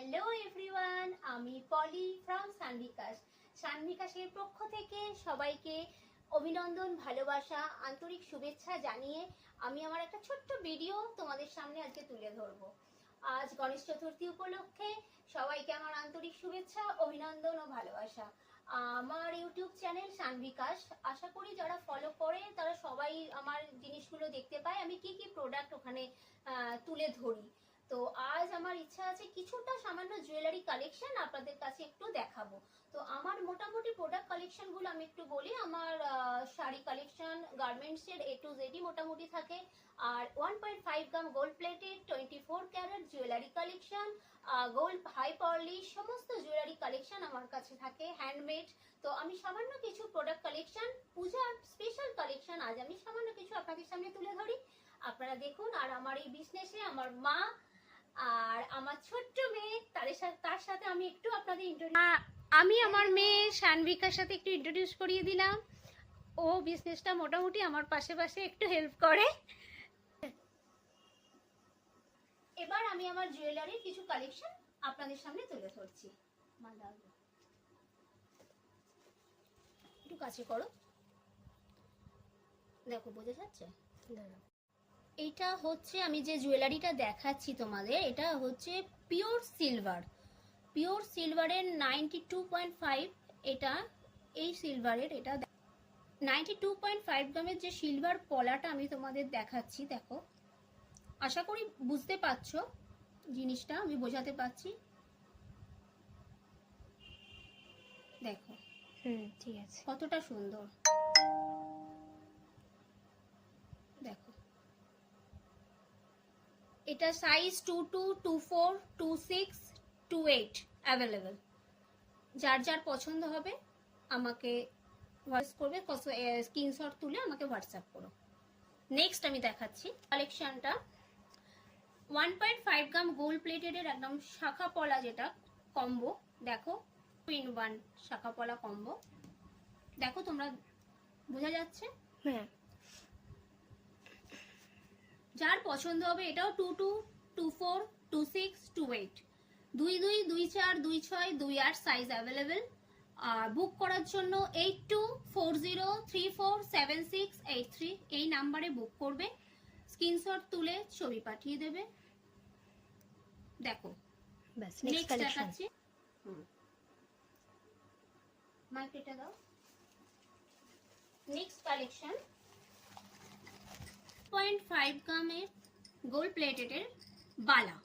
Hello everyone, আমি পলি from সানভিকাশ। সানভিকাশের পক্ষ থেকে সবাইকে অভিনন্দন, ভালোবাসা, আন্তরিক শুভেচ্ছা জানিয়ে আমি আমার একটা ছোট্ট ভিডিও তোমাদের সামনে আজকে তুলে ধরবো। আজ গণেশ চতুর্থী উপলক্ষে সবাইকে আমার আন্তরিক শুভেচ্ছা, অভিনন্দন ও ভালোবাসা। আমার ইউটিউব চ্যানেল সানভিকাশ, আশা করি যারা ফলো করে তারা সবাই আমার জিনিসগুলো দেখতে পায়, আমি কি কি প্রোডাক্ট ওখানে তুলে ধরি। তো আজ আমার ইচ্ছা আছে কিছুটা সামান্য জুয়েলারি কালেকশন আপনাদের কাছে একটু দেখাবো। তো আমার মোটামুটি প্রোডাক্ট কালেকশন গুলো আমি একটু বলি। আমার শাড়ি কালেকশন, গার্মেন্টস এর A to Z মোটামুটি থাকে। আর 1.5 গ্রাম gold plated 24 carat jewellery collection, gold হাই পার্লি সমস্ত জুয়েলারি কালেকশন আমার কাছে থাকে, হ্যান্ডমেড। তো আমি সামান্য কিছু প্রোডাক্ট কালেকশন, পূজার স্পেশাল কালেকশন আজ আমি সামান্য কিছু আপনাদের সামনে তুলে ধরি। আপনারা দেখুন। আর আমার এই বিজনেসে আমার মা আর আমার ছোট্ট মেয়ে, তার সাথে আমি একটু আপনাদের আমি আমার মেয়ে সানভিকার সাথে একটু ইন্ট্রোডিউস করিয়ে দিলাম। ও বিজনেসটা মোটামুটি আমার পাশে পাশে একটু হেল্প করে। এবার আমি আমার জুয়েলারির কিছু কালেকশন আপনাদের সামনে তুলে ধরছি। একটু কাছে করো, দেখো বোঝা যাচ্ছে। এইটা হচ্ছে আমি যে জুয়েলারিটা দেখাচ্ছি তোমাদের, এটা হচ্ছে পিওর সিলভার। পিওর সিলভারের 92.5, এটা এই সিলভারের, এটা 92.5 গ্রামের যে সিলভার পলাটা আমি তোমাদের দেখাচ্ছি। দেখো, আশা করি বুঝতে পারছো জিনিসটা, আমি বোঝাতে পারছি। দেখো ঠিক আছে, কতটা সুন্দর। দেখো, এটা সাইজ 22, 24, 26, 28 অ্যাভেলেবেল। যার যার পছন্দ হবে আমাকে হোয়াটসঅ্যাপ করবে, স্ক্রিনশট তুলে আমাকে হোয়াটসঅ্যাপ করো। নেক্সট আমি দেখাচ্ছি কালেকশনটা 1.5 গ্রাম গোল্ড প্লেটেড এর একদম শাখা পলা, যেটা কম্বো। দেখো 2-in-1 শাখা পলা কম্বো। দেখো তোমরা, বোঝা যাচ্ছে? হ্যাঁ। যার পছন্দ হবে, এটাও 22, 24, 26, 28, 22, 24, 26, 28 সাইজ অ্যাভেলেবেল। আর বুক করার জন্য 8240347683 এই নাম্বারে বুক করবে, স্ক্রিনশট তুলে ছবি পাঠিয়ে দেবে। দেখো বাস, নেক্সট দেখাচ্ছি। মাইকটা দাও। নেক্সট কালেকশন 0.5 গ্রামের গোল্ড প্লেটেড এর বালা।